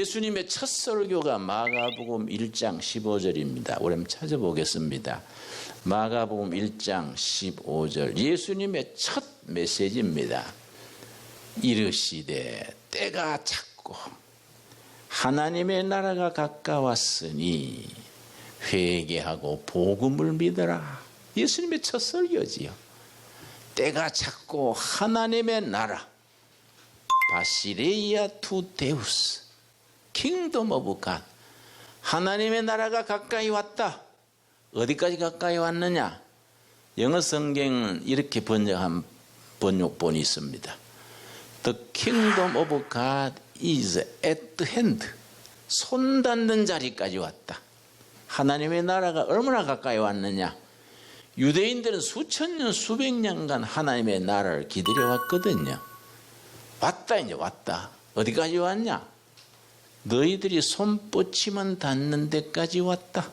예수님의 첫 설교가 마가복음 1장 15절입니다. 우리 한번 찾아보겠습니다. 마가복음 1장 15절. 예수님의 첫 메시지입니다. 이르시되 때가 찼고 하나님의 나라가 가까웠으니 회개하고 복음을 믿어라. 예수님의 첫 설교지요. 때가 찼고 하나님의 나라, 바시레이아 투 데우스, 킹덤 오브 갓, 하나님의 나라가 가까이 왔다. 어디까지 가까이 왔느냐? 영어 성경은 이렇게 번역한 번역본이 있습니다. The kingdom of God is at hand. 손 닿는 자리까지 왔다. 하나님의 나라가 얼마나 가까이 왔느냐? 유대인들은 수천 년, 수백 년간 하나님의 나라를 기다려왔거든요. 왔다, 이제 왔다. 어디까지 왔냐? 너희들이 손뻗치면 닿는 데까지 왔다.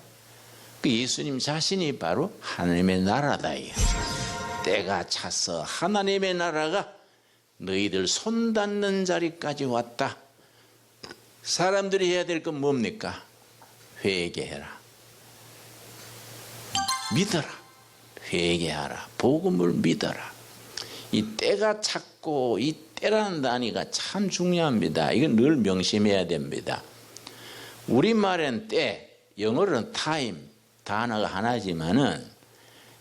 그 예수님 자신이 바로 하나님의 나라다. 때가 차서 하나님의 나라가 너희들 손 닿는 자리까지 왔다. 사람들이 해야 될 건 뭡니까? 회개해라. 믿어라. 회개하라. 복음을 믿어라. 이 때가 찼고 이 때라는 단위가 참 중요합니다. 이건 늘 명심해야 됩니다. 우리말엔 때, 영어로는 타임 단어가 하나지만은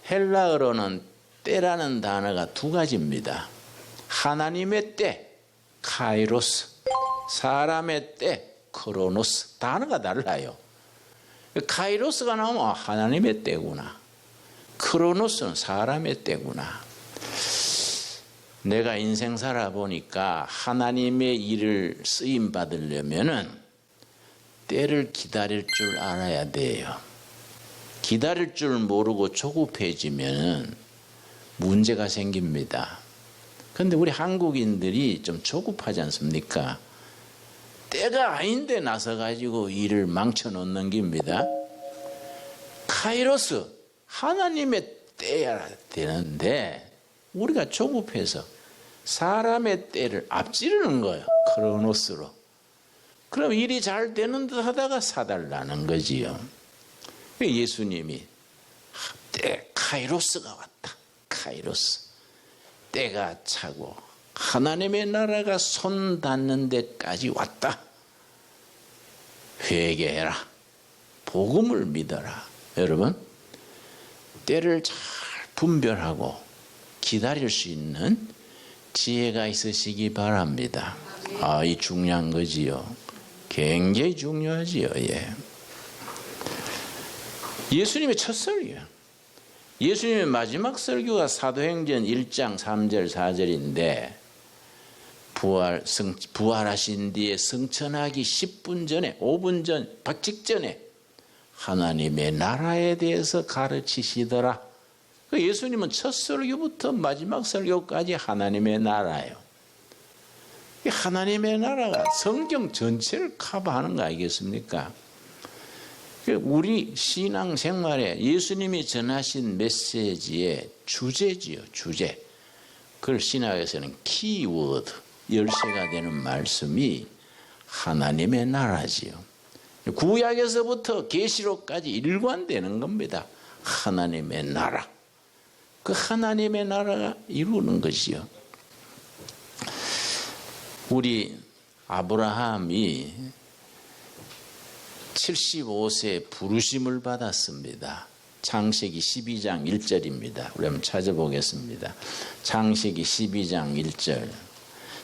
헬라어로는 때라는 단어가 두 가지입니다. 하나님의 때, 카이로스, 사람의 때, 크로노스. 단어가 달라요. 카이로스가 나오면 하나님의 때구나. 크로노스는 사람의 때구나. 내가 인생 살아보니까 하나님의 일을 쓰임 받으려면은 때를 기다릴 줄 알아야 돼요. 기다릴 줄 모르고 조급해지면 문제가 생깁니다. 그런데 우리 한국인들이 좀 조급하지 않습니까? 때가 아닌데 나서가지고 일을 망쳐놓는 겁니다. 카이로스, 하나님의 때야 되는데 우리가 조급해서 사람의 때를 앞지르는 거예요. 크로노스로. 그럼 일이 잘 되는 듯 하다가 사달라는 거지요. 예수님이 때, 카이로스가 왔다. 카이로스. 때가 차고 하나님의 나라가 손 닿는 데까지 왔다. 회개해라. 복음을 믿어라. 여러분, 때를 잘 분별하고 기다릴 수 있는 지혜가 있으시기 바랍니다. 아, 이 중요한 거지요. 굉장히 중요하지요. 예. 예수님의 첫 설교. 예수님의 마지막 설교가 사도행전 1장 3절 4절인데 부활하신 뒤에 승천하기 10분 전에 5분 전 직전에 하나님의 나라에 대해서 가르치시더라. 예수님은 첫 설교부터 마지막 설교까지 하나님의 나라예요. 하나님의 나라가 성경 전체를 커버하는 거 아니겠습니까? 우리 신앙생활에 예수님이 전하신 메시지의 주제지요. 주제. 그걸 신학에서는 키워드, 열쇠가 되는 말씀이 하나님의 나라지요. 구약에서부터 계시록까지 일관되는 겁니다. 하나님의 나라. 그 하나님의 나라가 이루는 것이요. 우리 아브라함이 75세 부르심을 받았습니다. 창세기 12장 1절입니다. 우리 한번 찾아보겠습니다. 창세기 12장 1절.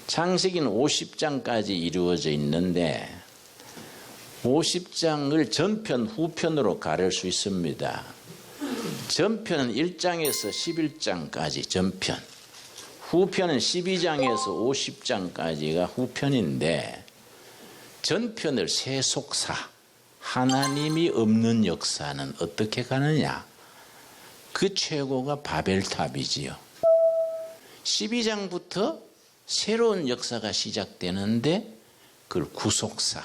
창세기는 50장까지 이루어져 있는데 50장을 전편, 후편으로 가릴 수 있습니다. 전편은 1장에서 11장까지 전편, 후편은 12장에서 50장까지가 후편인데 전편을 세속사, 하나님이 없는 역사는 어떻게 가느냐? 그 최고가 바벨탑이지요. 12장부터 새로운 역사가 시작되는데 그걸 구속사,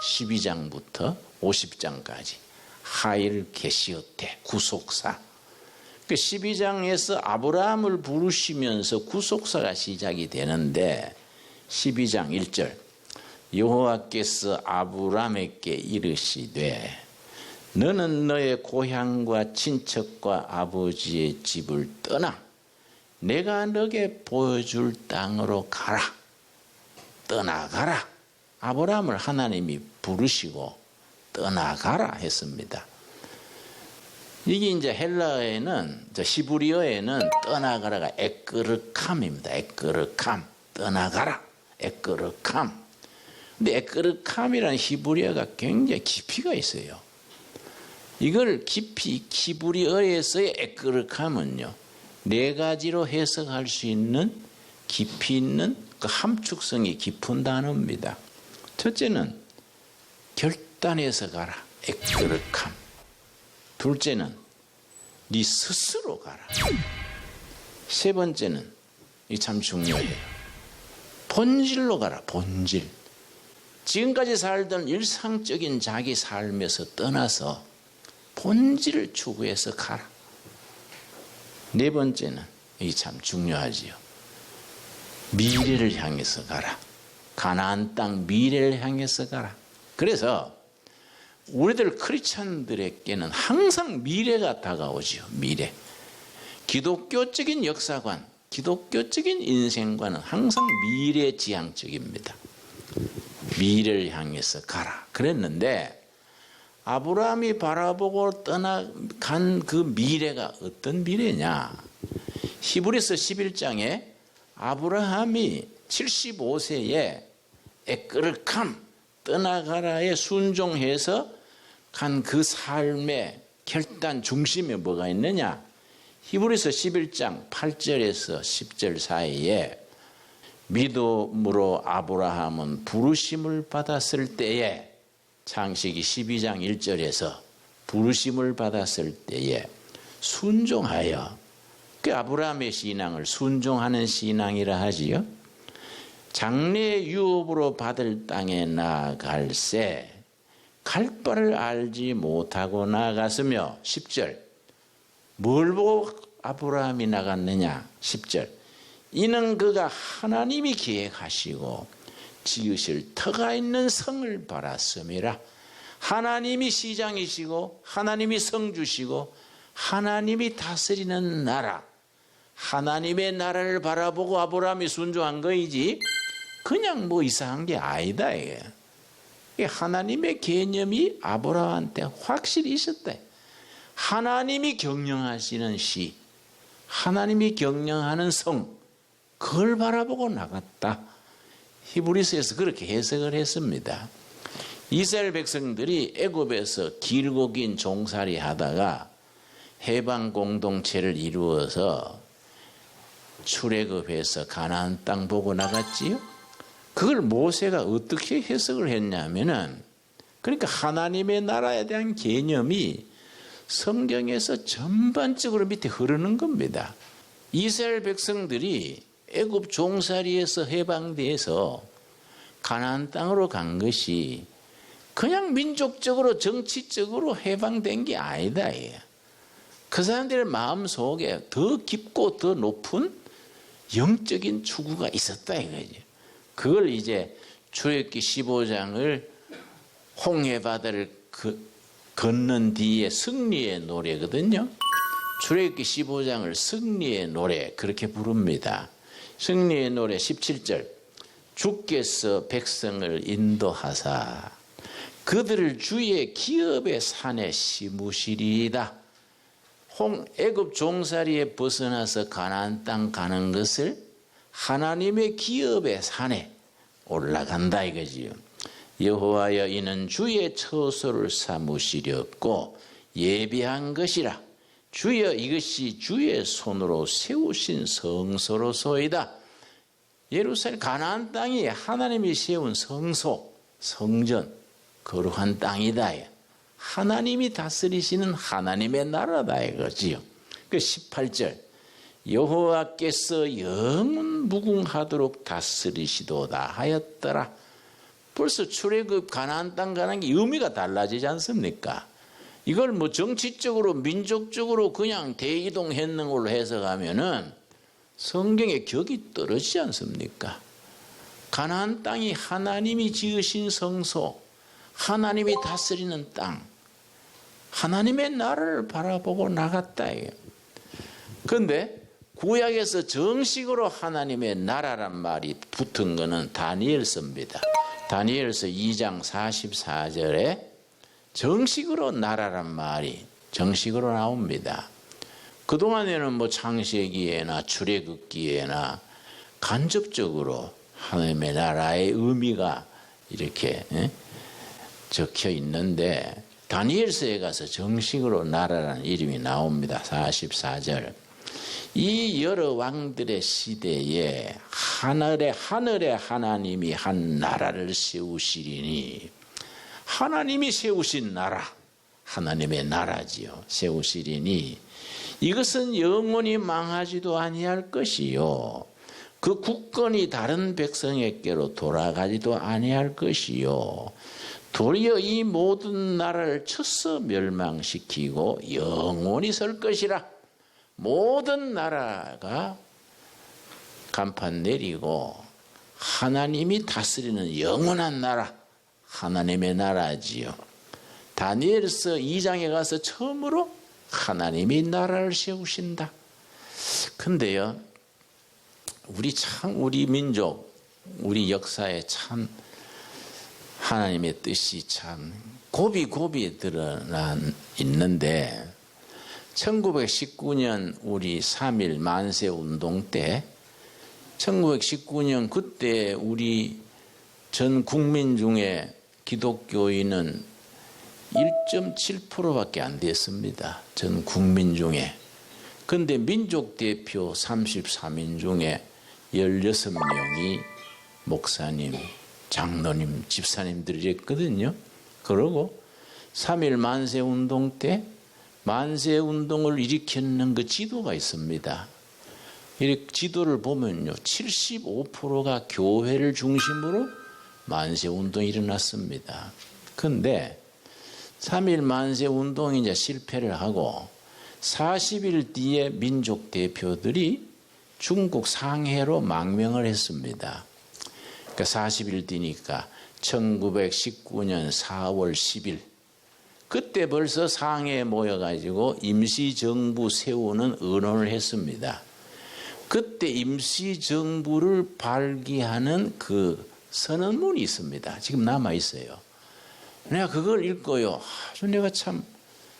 12장부터 50장까지 하일 게시어테 구속사. 12장에서 아브라함을 부르시면서 구속사가 시작이 되는데 12장 1절 여호와께서 아브라함에게 이르시되 너는 너의 고향과 친척과 아버지의 집을 떠나 내가 너게 보여줄 땅으로 가라. 떠나가라. 아브라함을 하나님이 부르시고 떠나가라 했습니다. 이게 이제 헬라어에는, 히브리어에는 떠나가라가 에끄르캄입니다. 에끄르캄. 떠나가라. 에끄르캄. 근데 에끄르캄이라는 히브리어가 굉장히 깊이가 있어요. 이걸 깊이 히브리어에서의 에끄르캄은요, 네 가지로 해석할 수 있는 깊이 있는 그 함축성이 깊은 단어입니다. 첫째는 결단해서 가라. 에끄르캄. 둘째는 네 스스로 가라. 세 번째는 이 참 중요해요. 본질로 가라. 본질. 지금까지 살던 일상적인 자기 삶에서 떠나서 본질을 추구해서 가라. 네 번째는 이게 참 중요하지요. 미래를 향해서 가라. 가나안 땅 미래를 향해서 가라. 그래서 우리들 크리스찬들에게는 항상 미래가 다가오지요. 미래. 기독교적인 역사관, 기독교적인 인생관은 항상 미래지향적입니다. 미래를 향해서 가라. 그랬는데 아브라함이 바라보고 떠나간 그 미래가 어떤 미래냐? 히브리서 11장에 아브라함이 75세에 에끄르캄 떠나가라에 순종해서 간 그 삶의 결단 중심에 뭐가 있느냐? 히브리서 11장 8절에서 10절 사이에 믿음으로 아브라함은 부르심을 받았을 때에, 창세기 12장 1절에서 부르심을 받았을 때에 순종하여, 그 아브라함의 신앙을 순종하는 신앙이라 하지요. 장래 유업으로 받을 땅에 나아갈새 갈 바를 알지 못하고 나아갔으며, 10절 뭘 보고 아브라함이 나갔느냐? 10절 이는 그가 하나님이 계획하시고 지으실 터가 있는 성을 바랐음이라. 하나님이 시장이시고 하나님이 성주시고 하나님이 다스리는 나라, 하나님의 나라를 바라보고 아브라함이 순종한 거이지 그냥 뭐 이상한 게 아니다. 이게 하나님의 개념이 아브라함한테 확실히 있었다. 하나님이 경영하시는 시, 하나님이 경영하는 성, 그걸 바라보고 나갔다. 히브리서에서 그렇게 해석을 했습니다. 이스라엘 백성들이 애굽에서 길고 긴 종살이 하다가 해방 공동체를 이루어서 출애굽해서 가나안 땅 보고 나갔지요. 그걸 모세가 어떻게 해석을 했냐면은, 그러니까 하나님의 나라에 대한 개념이 성경에서 전반적으로 밑에 흐르는 겁니다. 이스라엘 백성들이 애굽 종살이에서 해방돼서 가나안 땅으로 간 것이 그냥 민족적으로 정치적으로 해방된 게 아니다. 그 사람들의 마음속에 더 깊고 더 높은 영적인 추구가 있었다 이거지. 그걸 이제 출애굽기 15장을 홍해바다를 건넌 뒤에 승리의 노래거든요. 출애굽기 15장을 승리의 노래 그렇게 부릅니다. 승리의 노래 17절 주께서 백성을 인도하사 그들을 주의 기업의 산에 심으시리이다. 애굽 종살이에 벗어나서 가나안 땅 가는 것을 하나님의 기업의 산에 올라간다 이거지요. 여호와여 이는 주의 처소를 삼으시렸고 예비한 것이라. 주여 이것이 주의 손으로 세우신 성소로소이다. 예루살렘 가나안 땅이 하나님이 세운 성소, 성전, 거룩한 땅이다. 하나님이 다스리시는 하나님의 나라다 이거지요. 그 18절 여호와께서 영원 무궁하도록 다스리시도다 하였더라. 벌써 출애굽 가나안 땅 가는 게 의미가 달라지지 않습니까? 이걸 뭐 정치적으로 민족적으로 그냥 대이동했는 걸로 해석하면은 성경의 격이 떨어지지 않습니까? 가나안 땅이 하나님이 지으신 성소, 하나님이 다스리는 땅, 하나님의 나라를 바라보고 나갔다. 그런데 구약에서 정식으로 하나님의 나라란 말이 붙은 것은 다니엘서입니다. 다니엘서 2장 44절에 정식으로 나라란 말이 정식으로 나옵니다. 그동안에는 뭐 창세기에나 출애굽기에나 간접적으로 하나님의 나라의 의미가 이렇게 적혀 있는데 다니엘서에 가서 정식으로 나라라는 이름이 나옵니다. 44절. 이 여러 왕들의 시대에 하늘에 하나님이 한 나라를 세우시리니, 하나님이 세우신 나라, 하나님의 나라지요. 세우시리니 이것은 영원히 망하지도 아니할 것이요, 그 국권이 다른 백성에게로 돌아가지도 아니할 것이요, 도리어 이 모든 나라를 쳐서 멸망시키고 영원히 설 것이라. 모든 나라가 간판 내리고 하나님이 다스리는 영원한 나라, 하나님의 나라지요. 다니엘서 2장에 가서 처음으로 하나님이 나라를 세우신다. 근데요, 우리 민족, 우리 역사에 참 하나님의 뜻이 참 고비고비 드러나 있는데, 1919년 우리 3.1 만세 운동 때, 1919년 그때 우리 전 국민 중에 기독교인은 1.7%밖에 안 됐습니다. 전 국민 중에. 그런데 민족 대표 33인 중에 16명이 목사님, 장로님, 집사님들이었거든요. 그러고 3.1 만세 운동 때 만세 운동을 일으켰는 그 지도가 있습니다. 이 지도를 보면요, 75%가 교회를 중심으로 만세 운동이 일어났습니다. 그런데 3.1 만세 운동이 이제 실패를 하고 40일 뒤에 민족 대표들이 중국 상해로 망명을 했습니다. 그러니까 40일 뒤니까 1919년 4월 10일, 그때 벌써 상해에 모여가지고 임시정부 세우는 의논을 했습니다. 그때 임시정부를 발기하는 그 선언문이 있습니다. 지금 남아있어요. 내가 그걸 읽고요, 아주 내가 참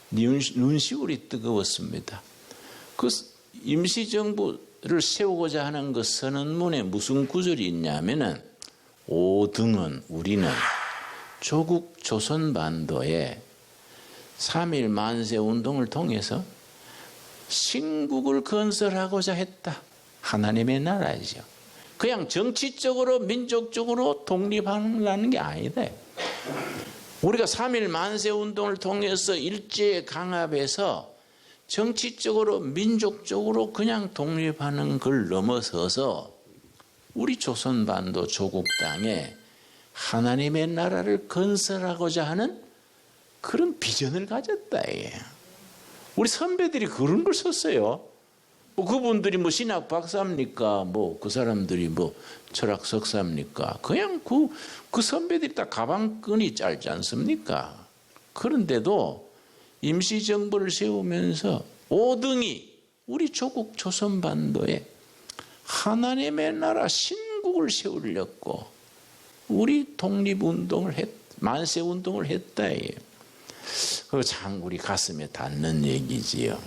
눈시울이 뜨거웠습니다. 그 임시정부를 세우고자 하는 그 선언문에 무슨 구절이 있냐면은, 5등은 우리는 조국 조선반도에 3.1 만세 운동을 통해서 신국을 건설하고자 했다. 하나님의 나라이죠. 그냥 정치적으로 민족적으로 독립하는 게 아니다. 우리가 3.1 만세 운동을 통해서 일제 강압해서 정치적으로 민족적으로 그냥 독립하는 걸 넘어서서 우리 조선반도 조국 땅에 하나님의 나라를 건설하고자 하는 그런 비전을 가졌다. 우리 선배들이 그런 걸 썼어요. 뭐 그분들이 뭐 신학 박사입니까? 뭐 그 사람들이 뭐 철학 석사입니까? 그냥 그 선배들이 다 가방끈이 짧지 않습니까? 그런데도 임시정부를 세우면서 5등이 우리 조국 조선반도에 하나님의 나라 신국을 세우려고 우리 독립운동을 만세운동을 했다. 그거 참 우리 가슴에 닿는 얘기지요.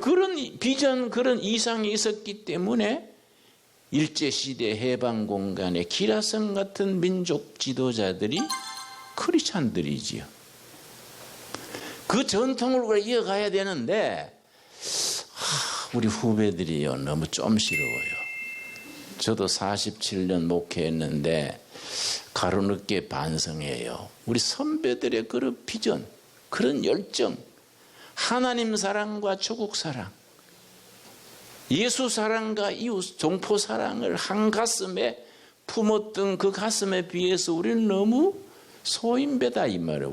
그런 비전, 그런 이상이 있었기 때문에 일제시대 해방공간의 기라성 같은 민족 지도자들이 크리스찬들이지요. 그 전통을 이어가야 되는데 우리 후배들이요, 너무 좀스러워요. 저도 47년 목회했는데 가로늦게 반성해요. 우리 선배들의 그런 비전, 그런 열정, 하나님 사랑과 조국 사랑, 예수 사랑과 이웃 종포 사랑을 한 가슴에 품었던 그 가슴에 비해서 우리는 너무 소인배다 이 말이에요.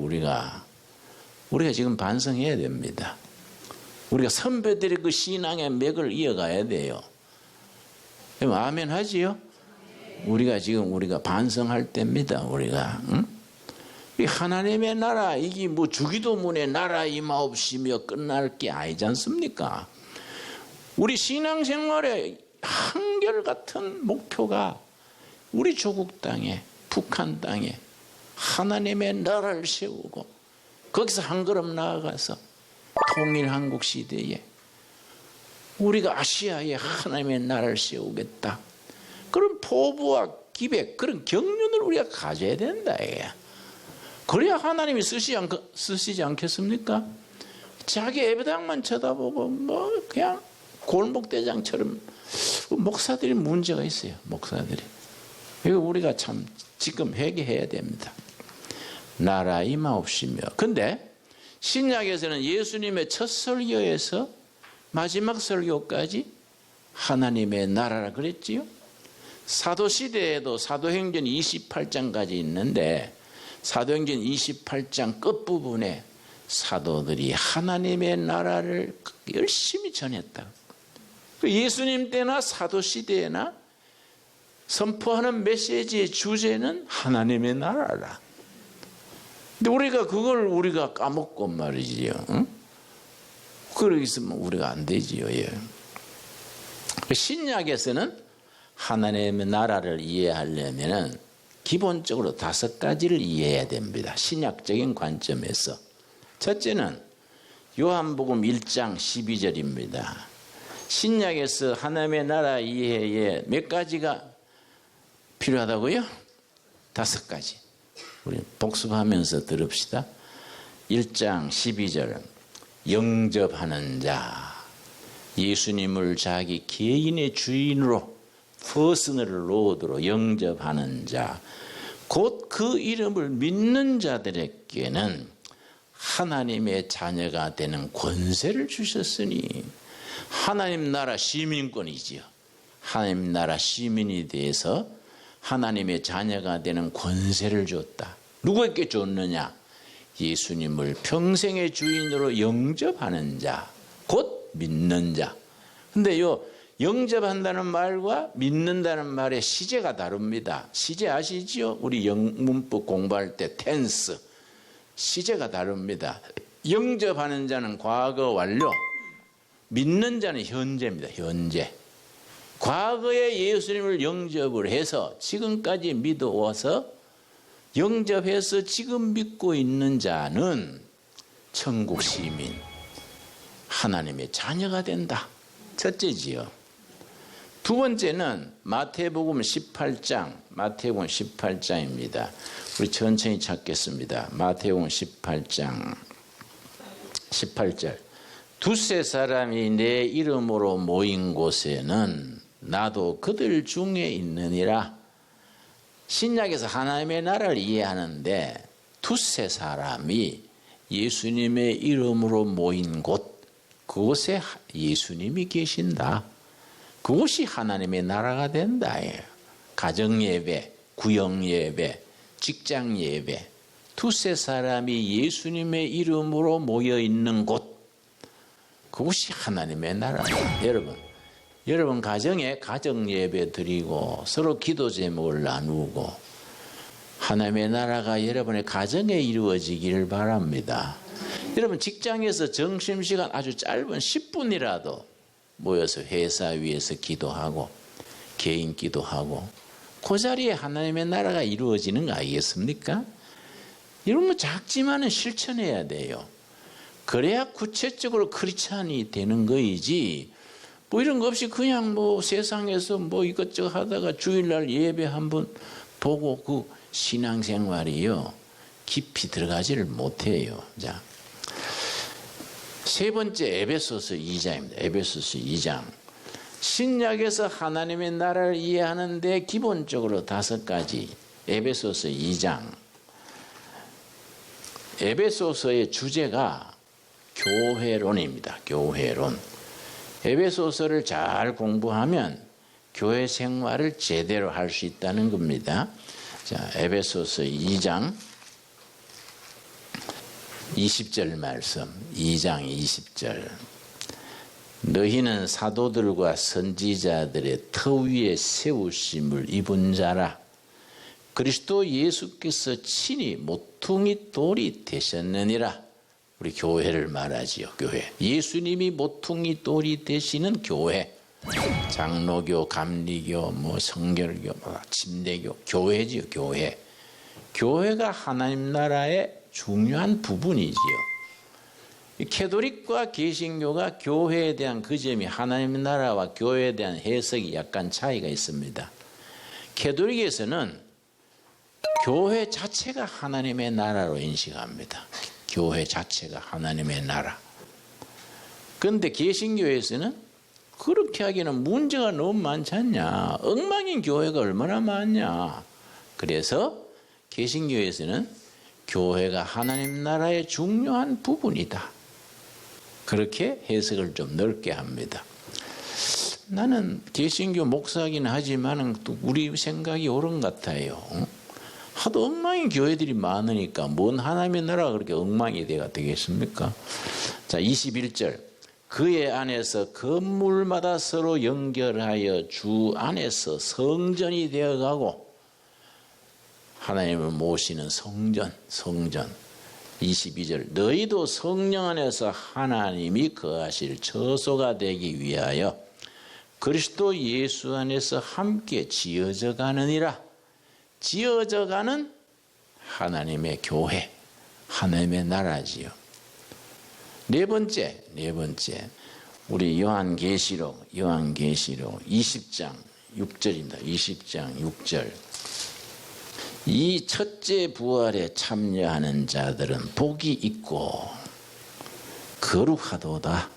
우리가 지금 반성해야 됩니다. 우리가 선배들의 그 신앙의 맥을 이어가야 돼요. 아멘 하지요? 우리가 지금 반성할 때입니다. 우리가 이 하나님의 나라, 이게 뭐 주기도문의 나라 임하옵시며 끝날 게 아니지 않습니까? 우리 신앙생활의 한결같은 목표가 우리 조국 땅에, 북한 땅에 하나님의 나라를 세우고 거기서 한 걸음 나아가서 통일 한국 시대에 우리가 아시아에 하나님의 나라를 세우겠다. 그런 포부와 기백, 그런 경륜을 우리가 가져야 된다. 그래야 하나님이 쓰시지 않겠습니까? 자기 예배당만 쳐다보고 뭐 그냥 골목대장처럼 목사들이 문제가 있어요. 목사들이. 이거 우리가 참 지금 회개해야 됩니다. 나라 임하옵시며. 근데 신약에서는 예수님의 첫 설교에서 마지막 설교까지 하나님의 나라라 그랬지요. 사도시대에도 사도행전 28장까지 있는데 사도행전 28장 끝부분에 사도들이 하나님의 나라를 열심히 전했다. 예수님 때나 사도시대에나 선포하는 메시지의 주제는 하나님의 나라라. 근데 우리가 까먹고 말이지요. 응? 그러고 있으면 우리가 안 되지요. 예. 신약에서는 하나님의 나라를 이해하려면 기본적으로 5가지를 이해해야 됩니다. 신약적인 관점에서. 첫째는 요한복음 1장 12절입니다. 신약에서 하나님의 나라 이해에 몇 가지가 필요하다고요? 5가지. 우리 복습하면서 들읍시다. 1장 12절. 영접하는 자. 예수님을 자기 개인의 주인으로 퍼스널 로드로 영접하는 자. 곧 그 이름을 믿는 자들에게는 하나님의 자녀가 되는 권세를 주셨으니 하나님 나라 시민권이지요. 하나님 나라 시민이 돼서 하나님의 자녀가 되는 권세를 줬다. 누구에게 줬느냐? 예수님을 평생의 주인으로 영접하는 자, 곧 믿는 자. 근데 영접한다는 말과 믿는다는 말의 시제가 다릅니다. 시제 아시지요? 우리 영문법 공부할 때 텐스. 시제가 다릅니다. 영접하는 자는 과거 완료, 믿는 자는 현재입니다. 현재. 과거에 예수님을 영접을 해서 지금까지 믿어와서 영접해서 지금 믿고 있는 자는 천국 시민, 하나님의 자녀가 된다. 첫째지요. 두 번째는 마태복음 18장입니다. 우리 천천히 찾겠습니다. 마태복음 18장 18절. 두세 사람이 내 이름으로 모인 곳에는 나도 그들 중에 있느니라. 신약에서 하나님의 나라를 이해하는데 두세 사람이 예수님의 이름으로 모인 곳, 그곳에 예수님이 계신다. 그것이 하나님의 나라가 된다. 가정예배, 구역예배, 직장예배, 두세 사람이 예수님의 이름으로 모여 있는 곳, 그것이 하나님의 나라예요. 여러분 가정에 가정예배 드리고 서로 기도 제목을 나누고 하나님의 나라가 여러분의 가정에 이루어지기를 바랍니다. 여러분 직장에서 점심시간 아주 짧은 10분이라도 모여서 회사 위에서 기도하고 개인 기도하고 그 자리에 하나님의 나라가 이루어지는 거 아니겠습니까? 이런 거 작지만은 실천해야 돼요. 그래야 구체적으로 크리스찬이 되는 거이지 뭐 이런 거 없이 그냥 뭐 세상에서 뭐 이것저것 하다가 주일날 예배 한번 보고 그 신앙생활이요 깊이 들어가지를 못해요. 자, 세 번째 에베소서 2장입니다. 에베소서 2장. 신약에서 하나님의 나라를 이해하는데 기본적으로 5가지. 에베소서 2장. 에베소서의 주제가 교회론입니다. 교회론. 에베소서를 잘 공부하면 교회 생활을 제대로 할 수 있다는 겁니다. 자, 에베소서 2장 20절 말씀. 2장 20절. 너희는 사도들과 선지자들의 터 위에 세우심을 입은 자라. 그리스도 예수께서 친히 모퉁이 돌이 되셨느니라. 우리 교회를 말하지요. 교회. 예수님이 모퉁이 돌이 되시는 교회. 장로교, 감리교, 성결교, 침례교, 교회지요. 교회. 교회가 하나님 나라의 중요한 부분이지요. 캐톨릭과 개신교가 교회에 대한 그 점이 하나님 나라와 교회에 대한 해석이 약간 차이가 있습니다. 캐톨릭에서는 교회 자체가 하나님의 나라로 인식합니다. 교회 자체가 하나님의 나라. 그런데 개신교에서는 그렇게 하기에는 문제가 너무 많지 않냐. 엉망인 교회가 얼마나 많냐. 그래서 개신교에서는 교회가 하나님 나라의 중요한 부분이다. 그렇게 해석을 좀 넓게 합니다. 나는 개신교 목사긴 하지만 또 우리 생각이 옳은 것 같아요. 하도 엉망인 교회들이 많으니까 뭔 하나님의 나라가 그렇게 엉망이 되겠습니까? 자, 21절. 그의 안에서 건물마다 서로 연결하여 주 안에서 성전이 되어가고, 하나님을 모시는 성전. 22절. 너희도 성령 안에서 하나님이 거하실 처소가 되기 위하여 그리스도 예수 안에서 함께 지어져 가느니라. 지어져 가는 하나님의 교회, 하나님의 나라지요. 네 번째, 우리 요한계시록 20장 6절입니다. 20장 6절. 이 첫째 부활에 참여하는 자들은 복이 있고 거룩하도다.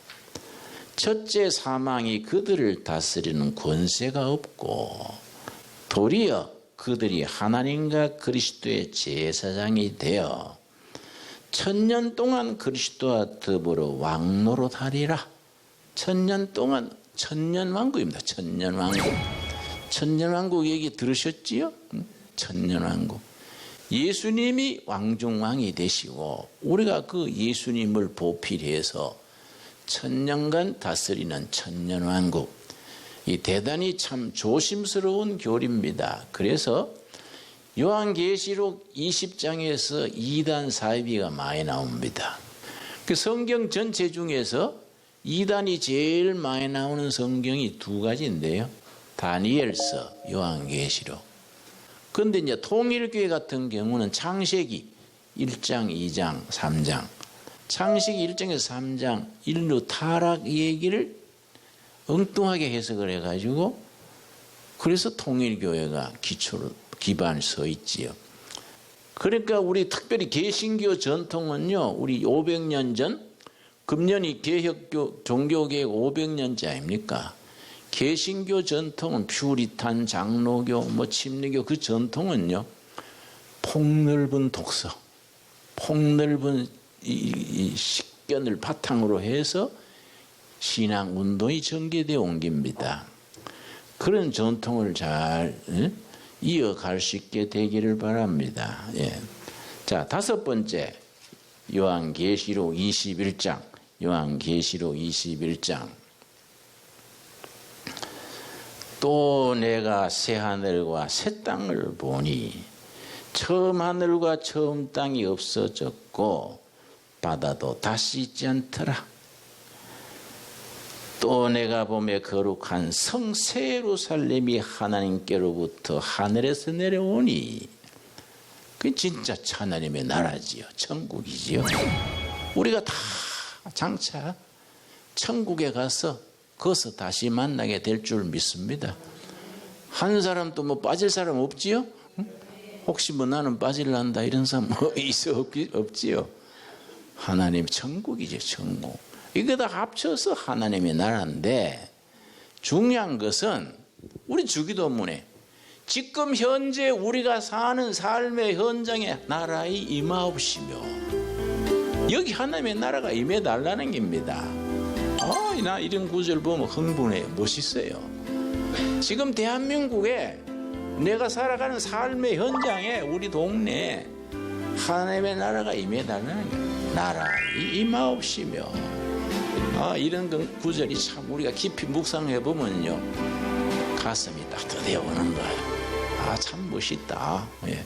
첫째 사망이 그들을 다스리는 권세가 없고 도리어 그들이 하나님과 그리스도의 제사장이 되어 1000년 동안 그리스도와 더불어 왕노릇하리라. 1000년 동안, 1000년왕국입니다. 1000년왕국. 1000년왕국 얘기 들으셨지요? 1000년왕국. 예수님이 왕중왕이 되시고 우리가 그 예수님을 보필해서 1000년간 다스리는 1000년왕국. 이 대단히 참 조심스러운 교리입니다. 그래서 요한계시록 20장에서 이단 사이비가 많이 나옵니다. 그 성경 전체 중에서 이단이 제일 많이 나오는 성경이 두 가지인데요. 다니엘서, 요한계시록. 그런데 이제 통일교회 같은 경우는 창세기 1장, 2장, 3장. 창세기 1장에서 3장 인류 타락 얘기를 엉뚱하게 해석을 해가지고 그래서 통일교회가 기반을 서 있지요. 그러니까 우리 특별히 개신교 전통은요, 우리 500년 전, 금년이 개혁교 종교개혁 500년째 아닙니까? 개신교 전통은 퓨리탄, 장로교, 침례교 그 전통은요, 폭넓은 독서, 폭넓은 이 식견을 바탕으로 해서 신앙 운동이 전개되어 온 겁니다. 그런 전통을 잘 이어갈 수 있게 되기를 바랍니다. 예. 자, 다섯 번째, 요한계시록 21장. 요한계시록 21장. 또 내가 새 하늘과 새 땅을 보니 처음 하늘과 처음 땅이 없어졌고 바다도 다시 있지 않더라. 또 내가 보매 거룩한 성 새 예루살렘이 하나님께로부터 하늘에서 내려오니 그 진짜 하나님의 나라지요. 천국이지요. 우리가 다 장차 천국에 가서 거기서 다시 만나게 될 줄 믿습니다. 한 사람도 뭐 빠질 사람 없지요? 혹시 뭐 나는 빠질란다 이런 사람 뭐 있어 없지요? 하나님 천국이죠. 천국. 이거 다 합쳐서 하나님의 나라인데 중요한 것은 우리 주기도문에 지금 현재 우리가 사는 삶의 현장에 나라에 임하옵시며 여기 하나님의 나라가 임해달라는 겁니다. 나 이런 구절 보면 흥분해. 멋있어요. 지금 대한민국에 내가 살아가는 삶의 현장에 우리 동네에 하나님의 나라가 임해달라는 거예요. 나라에 임하옵시며 이런 구절이 참 우리가 깊이 묵상해 보면요 가슴이 따뜻해 오는 거예요. 참 멋있다. 예.